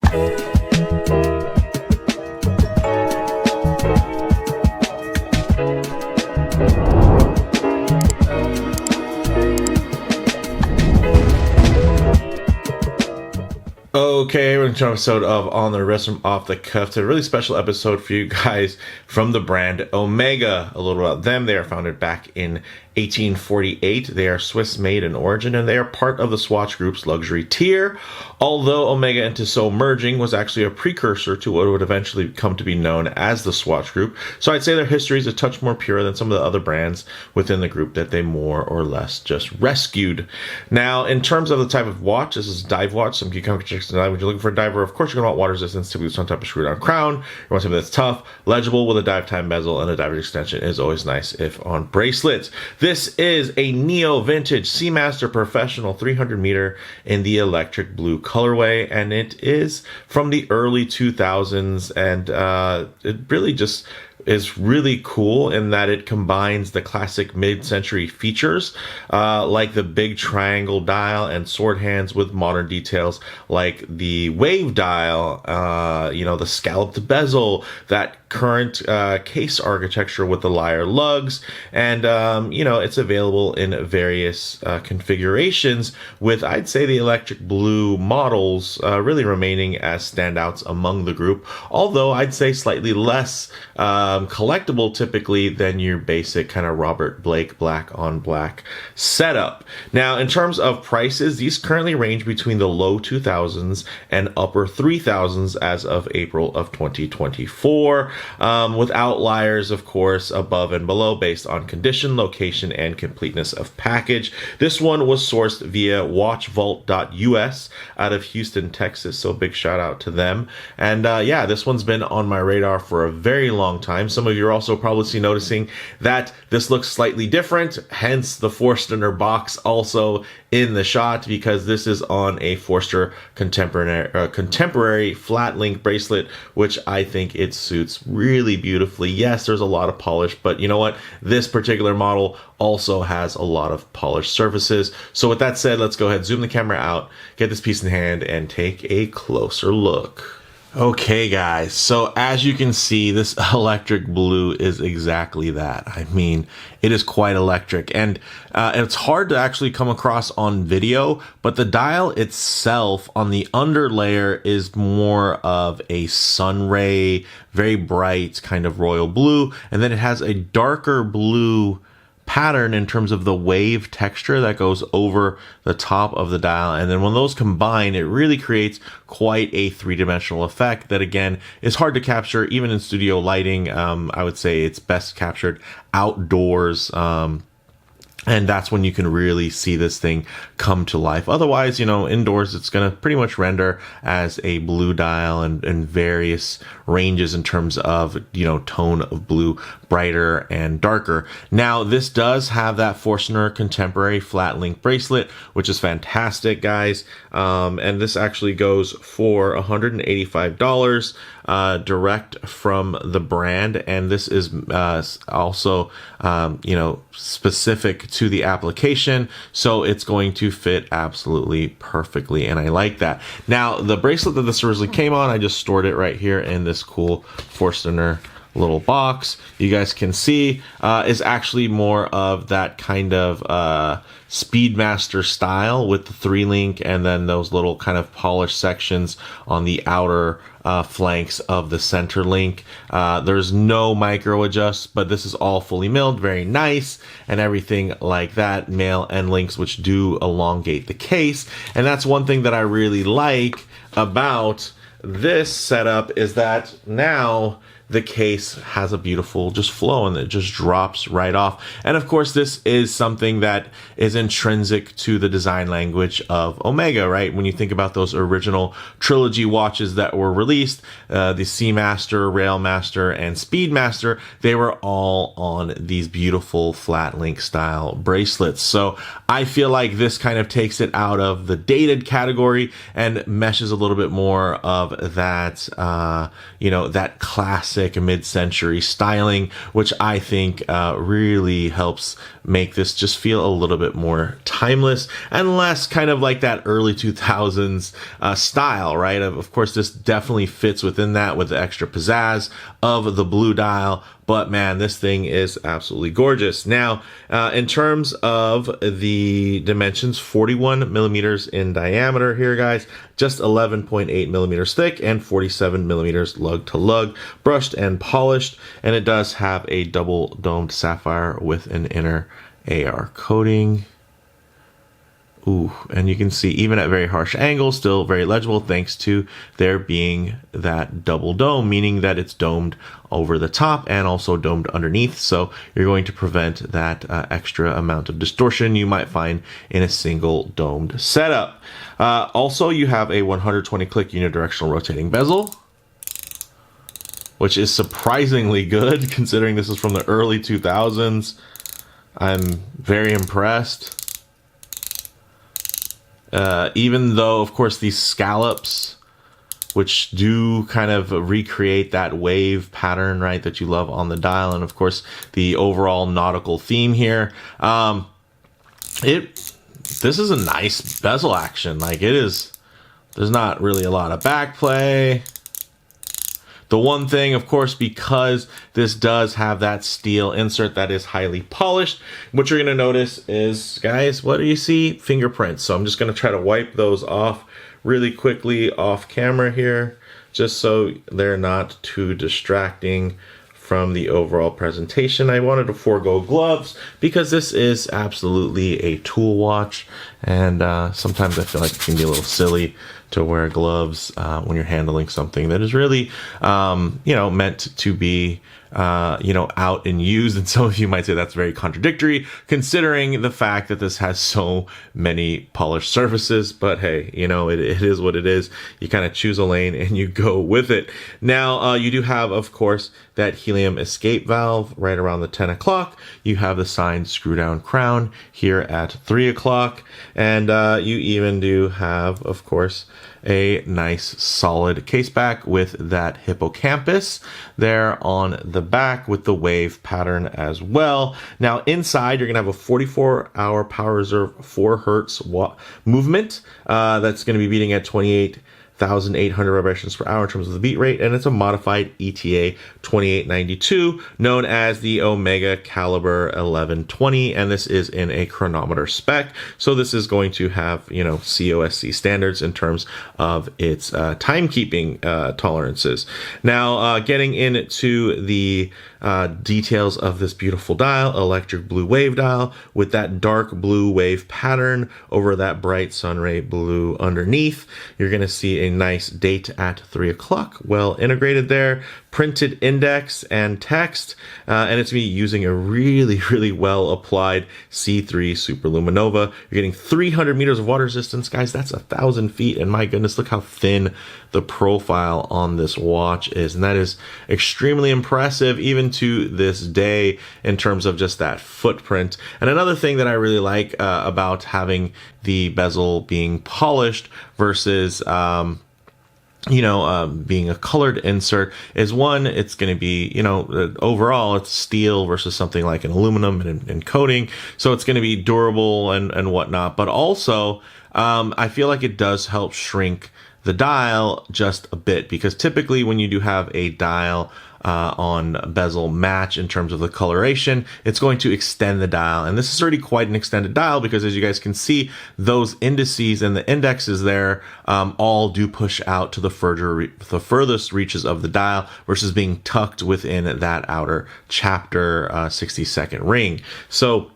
Okay, we're going to an episode of On the Wrist from Off the Cuff. It's a really special episode for you guys from the brand Omega. A little about them. They are founded back in 1848. They are Swiss-made in origin, and they are part of the Swatch Group's luxury tier. Although Omega and Tissot merging was actually a precursor to what would eventually come to be known as the Swatch Group. So I'd say their history is a touch more pure than some of the other brands within the group that they more or less just rescued. Now, in terms of the type of watch, this is a dive watch. Some key characteristics. When you're looking for a diver, of course, you're going to want water resistance, typically some type of screw-down crown. You want something that's tough, legible with a dive time bezel, and a diver's extension is always nice if on bracelets. This is a neo vintage Seamaster Professional 300 meter in the electric blue colorway, and it is from the early 2000s, and it really just is really cool in that it combines the classic mid-century features like the big triangle dial and sword hands with modern details like the wave dial, the scalloped bezel, that current case architecture with the lyre lugs, and it's available in various configurations, with I'd say the electric blue models really remaining as standouts among the group, although I'd say slightly less collectible typically than your basic kind of Robert Blake black on black setup. Now, in terms of prices, these currently range between the low 2000s and upper 3000s as of April of 2024, with outliers, of course, above and below based on condition, location, and completeness of package. This one was sourced via watchvault.us out of Houston, Texas, so big shout out to them. And yeah, this one's been on my radar for a very long time. Some of you are also probably noticing that this looks slightly different, hence the Forstner box also in the shot, because this is on a Forstner contemporary flat link bracelet, which I think it suits really beautifully. Yes, there's a lot of polish, but you know what? This particular model also has a lot of polished surfaces. So with that said, let's go ahead, zoom the camera out, get this piece in hand, and take a closer look. Okay guys, so as you can see, this electric blue is exactly that. I mean, it is quite electric, and it's hard to actually come across on video, but the dial itself on the under layer is more of a sunray, very bright kind of royal blue, and then it has a darker blue pattern in terms of the wave texture that goes over the top of the dial, and then when those combine, it really creates quite a three-dimensional effect that again is hard to capture even in studio lighting. I would say it's best captured outdoors, and that's when you can really see this thing come to life. Otherwise, indoors, it's going to pretty much render as a blue dial and various ranges in terms of, tone of blue, brighter and darker. Now, this does have that Forstner contemporary flat link bracelet, which is fantastic, guys. And this actually goes for $185 direct from the brand. And this is also, specific to the application. So it's going to fit absolutely perfectly. And I like that. Now, the bracelet that this originally came on, I just stored it right here in this cool Forstner little box. You guys can see is actually more of that kind of Speedmaster style with the 3-link and then those little kind of polished sections on the outer flanks of the center link. There's no micro adjust, but this is all fully milled, very nice, and everything like that. Male end links which do elongate the case, and that's one thing that I really like about this setup is that now the case has a beautiful just flow and it just drops right off. And of course, this is something that is intrinsic to the design language of Omega, right? When you think about those original trilogy watches that were released, the Seamaster, Railmaster, and Speedmaster, they were all on these beautiful flat link style bracelets. So I feel like this kind of takes it out of the dated category and meshes a little bit more of that, that classic classic mid-century styling, which I think really helps make this just feel a little bit more timeless and less kind of like that early 2000s style, right? Of course, this definitely fits within that with the extra pizzazz of the blue dial. But man, this thing is absolutely gorgeous. Now, in terms of the dimensions, 41 millimeters in diameter here, guys, just 11.8 millimeters thick and 47 millimeters lug to lug, brushed and polished. And it does have a double domed sapphire with an inner AR coating. Ooh, and you can see even at very harsh angles, still very legible thanks to there being that double dome, meaning that it's domed over the top and also domed underneath. So you're going to prevent that extra amount of distortion you might find in a single domed setup. Also, you have a 120 click unidirectional rotating bezel, which is surprisingly good considering this is from the early 2000s. I'm very impressed. Even though, of course, these scallops, which do kind of recreate that wave pattern, right, that you love on the dial, and of course the overall nautical theme here. This is a nice bezel action. Like, it is, there's not really a lot of backplay. The one thing, of course, because this does have that steel insert that is highly polished, what you're going to notice is, guys, what do you see? Fingerprints. So I'm just going to try to wipe those off really quickly off camera here, just so they're not too distracting from the overall presentation. I wanted to forego gloves because this is absolutely a tool watch, and sometimes I feel like it can be a little silly to wear gloves when you're handling something that is really, meant to be, out and used. And some of you might say that's very contradictory, considering the fact that this has so many polished surfaces. But hey, it is what it is. You kind of choose a lane and you go with it. Now, you do have, of course, that helium escape valve right around the 10 o'clock. You have the signed screw down crown here at 3 o'clock. And you even do have, of course, a nice solid case back with that hippocampus there on the back with the wave pattern as well. Now inside, you're gonna have a 44-hour power reserve 4 hertz movement that's gonna be beating at 28,800 vibrations per hour in terms of the beat rate, and it's a modified ETA 2892 known as the Omega Caliber 1120, and this is in a chronometer spec. So this is going to have, COSC standards in terms of its timekeeping tolerances. Now, getting into the details of this beautiful dial, electric blue wave dial with that dark blue wave pattern over that bright sunray blue underneath. You're going to see a nice date at 3 o'clock, well integrated there, printed index and text, and it's me using a really, really well applied C3 Superluminova. You're getting 300 meters of water resistance, guys. That's 1,000 feet, and my goodness, look how thin the profile on this watch is, and that is extremely impressive even to this day in terms of just that footprint. And another thing that I really like about having the bezel being polished versus being a colored insert is, one, it's going to be, overall it's steel versus something like an aluminum and coating. So it's going to be durable and whatnot. But also, I feel like it does help shrink the dial just a bit, because typically when you do have a dial on bezel match in terms of the coloration, it's going to extend the dial. And this is already quite an extended dial, because as you guys can see, those indices and the indexes there all do push out to the furthest reaches of the dial versus being tucked within that outer chapter 60-second ring. So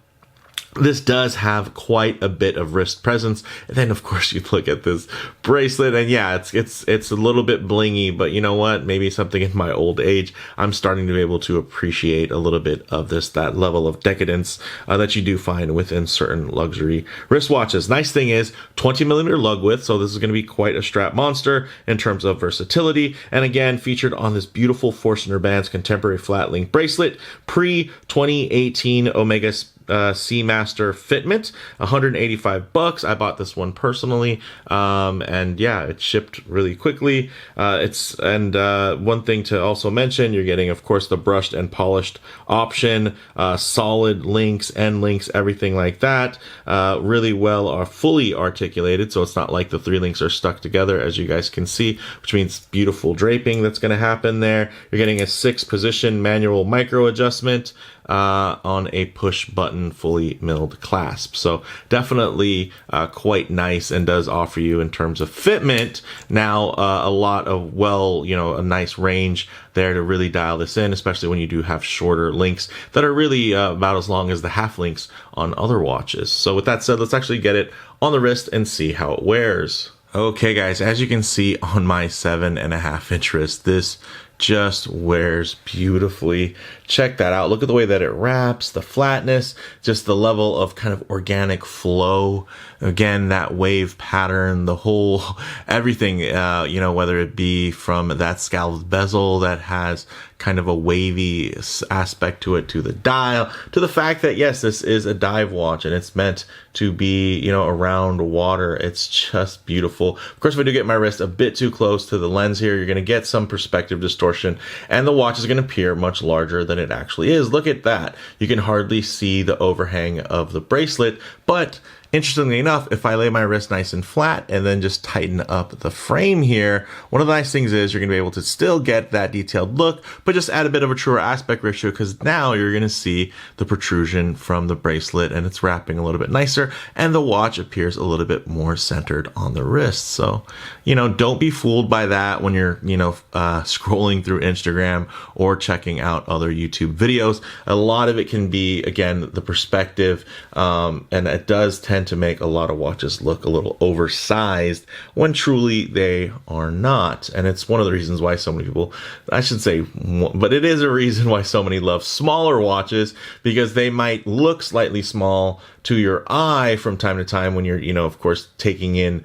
this does have quite a bit of wrist presence. And then, of course, you look at this bracelet, and yeah, it's a little bit blingy, but you know what? Maybe something in my old age, I'm starting to be able to appreciate a little bit of that level of decadence that you do find within certain luxury wristwatches. Nice thing is 20 millimeter lug width, so this is going to be quite a strap monster in terms of versatility. And again, featured on this beautiful Forstner Bands contemporary flat link bracelet, pre-2018 Omega Seamaster fitment, 185 bucks. I bought this one personally, and yeah, it shipped really quickly. One thing to also mention, you're getting, of course, the brushed and polished option, solid links, end links, everything like that. Really well are fully articulated, so it's not like the 3 links are stuck together, as you guys can see, which means beautiful draping that's going to happen there. You're getting a 6-position manual micro adjustment on a push button fully milled clasp. So definitely quite nice, and does offer you, in terms of fitment, now a lot of, a nice range there to really dial this in, especially when you do have shorter links that are really about as long as the half links on other watches. So with that said, let's actually get it on the wrist and see how it wears. Okay guys, as you can see on my 7.5-inch wrist, this just wears beautifully. Check that out. Look at the way that it wraps, the flatness, just the level of kind of organic flow. Again, that wave pattern, the whole, everything, whether it be from that scalloped bezel that has kind of a wavy aspect to it, to the dial, to the fact that, yes, this is a dive watch and it's meant to be, around water. It's just beautiful. Of course, if I do get my wrist a bit too close to the lens here, you're going to get some perspective distortion, and the watch is going to appear much larger than it actually is. Look at that. You can hardly see the overhang of the bracelet, but interestingly enough, if I lay my wrist nice and flat and then just tighten up the frame here, one of the nice things is you're going to be able to still get that detailed look, but just add a bit of a truer aspect ratio, because now you're going to see the protrusion from the bracelet and it's wrapping a little bit nicer, and the watch appears a little bit more centered on the wrist. So, don't be fooled by that when you're, scrolling through Instagram or checking out other YouTube videos. A lot of it can be, again, the perspective, and it does tend to make a lot of watches look a little oversized when truly they are not. And it's one of the reasons why so many people, I should say, but it is a reason why so many love smaller watches, because they might look slightly small to your eye from time to time when you're, of course, taking in,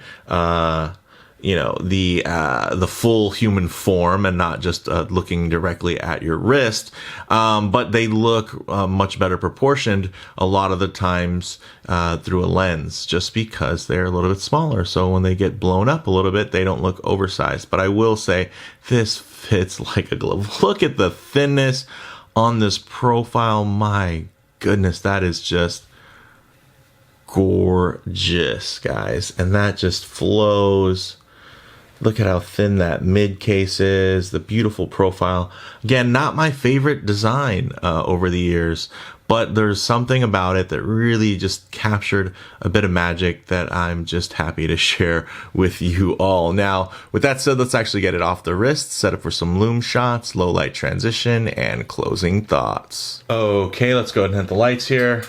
the full human form and not just looking directly at your wrist. But they look much better proportioned a lot of the times through a lens, just because they're a little bit smaller. So when they get blown up a little bit, they don't look oversized. But I will say this fits like a glove. Look at the thinness on this profile. My goodness, that is just gorgeous, guys. And that just flows. Look at how thin that mid case is, the beautiful profile. Again, not my favorite design over the years, but there's something about it that really just captured a bit of magic that I'm just happy to share with you all. Now, with that said, let's actually get it off the wrist, set up for some Lume shots, low light transition, and closing thoughts. Okay, let's go ahead and hit the lights here.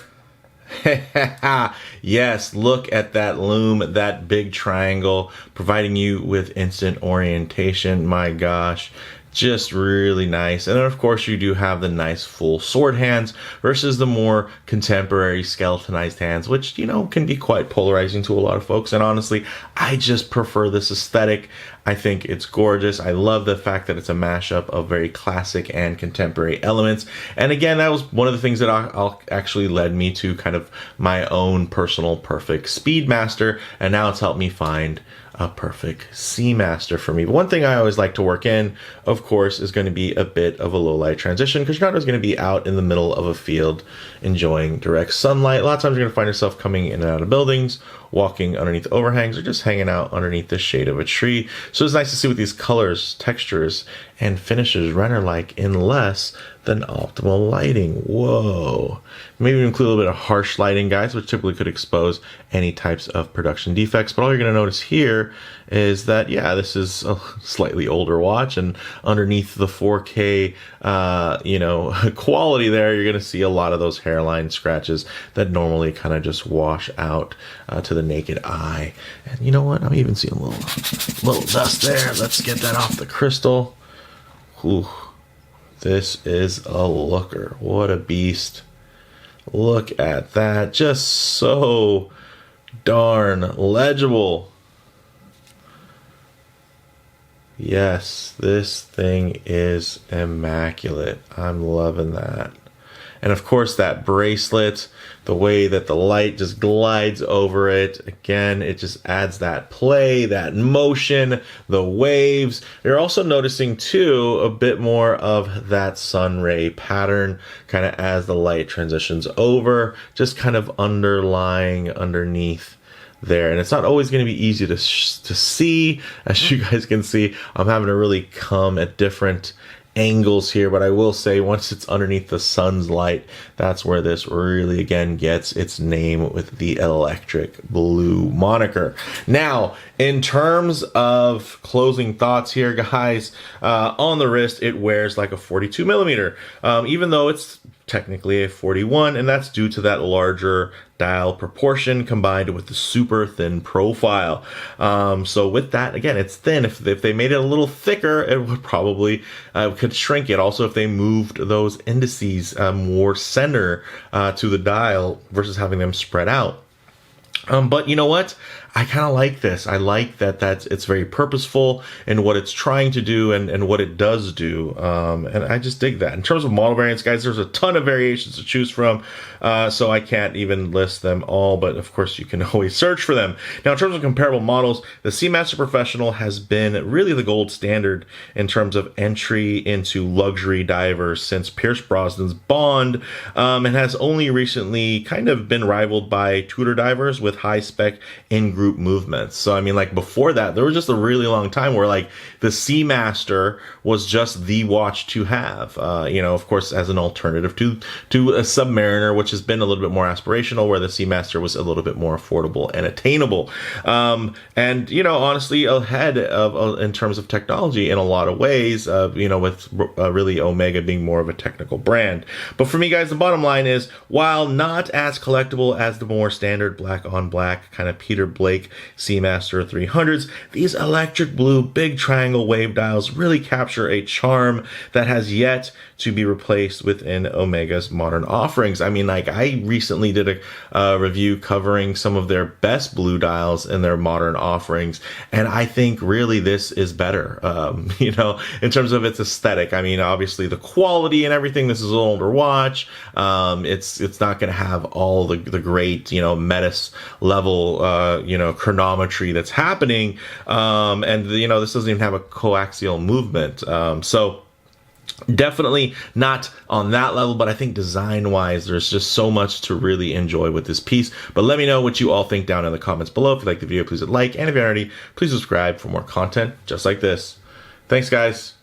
Yes, look at that Lume, that big triangle, providing you with instant orientation. My gosh, just really nice. And then of course you do have the nice full sword hands versus the more contemporary skeletonized hands, which, can be quite polarizing to a lot of folks. And honestly, I just prefer this aesthetic. I think it's gorgeous. I love the fact that it's a mashup of very classic and contemporary elements. And again, that was one of the things that actually led me to kind of my own personal perfect Speedmaster. And now it's helped me find a perfect Seamaster for me. But one thing I always like to work in, of course, is going to be a bit of a low light transition, because you're not always going to be out in the middle of a field enjoying direct sunlight. A lot of times you're going to find yourself coming in and out of buildings, walking underneath overhangs, or just hanging out underneath the shade of a tree. So it's nice to see what these colors, textures, and finishes render like in less than optimal lighting. Whoa. Maybe include a little bit of harsh lighting, guys, which typically could expose any types of production defects. But all you're going to notice here is that, yeah, this is a slightly older watch, and underneath the 4K, quality there, you're going to see a lot of those hairline scratches that normally kind of just wash out to the naked eye. And you know what? I'm even seeing a little dust there. Let's get that off the crystal. Whew. This is a looker. What a beast. Look at that. Just so darn legible. Yes, this thing is immaculate. I'm loving that. And of course that bracelet, the way that the light just glides over it, again, it just adds that play, that motion, the waves. You're also noticing too a bit more of that sun ray pattern kind of as the light transitions over, just kind of underlying underneath there. And it's not always going to be easy to see. As you guys can see, I'm having to really come at different angles here, but I will say once it's underneath the sun's light, that's where this really again gets its name with the electric blue moniker. Now, in terms of closing thoughts here, guys, on the wrist, it wears like a 42 millimeter, even though it's technically a 41, and that's due to that larger dial proportion combined with the super thin profile. So with that, again, it's thin. If they made it a little thicker, it would probably could shrink it. Also, if they moved those indices more center to the dial versus having them spread out. But you know what? I kind of like this. I like that it's very purposeful in what it's trying to do and what it does do. And I just dig that. In terms of model variants, guys, there's a ton of variations to choose from. So I can't even list them all, but of course you can always search for them. Now, in terms of comparable models, the Seamaster Professional has been really the gold standard in terms of entry into luxury divers since Pierce Brosnan's Bond, and has only recently kind of been rivaled by Tudor divers with high-spec in-group movements. So, I mean, like before that, there was just a really long time where like the Seamaster was just the watch to have, you know, of course, as an alternative to a Submariner, which has been a little bit more aspirational, where the Seamaster was a little bit more affordable and attainable. And, you know, honestly, ahead of in terms of technology in a lot of ways, you know, with really Omega being more of a technical brand. But for me, guys, the bottom line is, while not as collectible as the more standard black on black kind of Peter Blake Seamaster 300s, these electric blue big triangle wave dials really capture a charm that has yet to be replaced within Omega's modern offerings. I mean, like, I recently did a review covering some of their best blue dials in their modern offerings, and I think really this is better, you know, in terms of its aesthetic. I mean, obviously the quality and everything, this is an older watch. It's not going to have all the great, you know, Metis level, you know, chronometry that's happening. And, you know, this doesn't even have a coaxial movement. So definitely not on that level, but I think design-wise, there's just so much to really enjoy with this piece. But let me know what you all think down in the comments below. If you like the video, please hit like, and if you haven't already, please subscribe for more content just like this. Thanks, guys.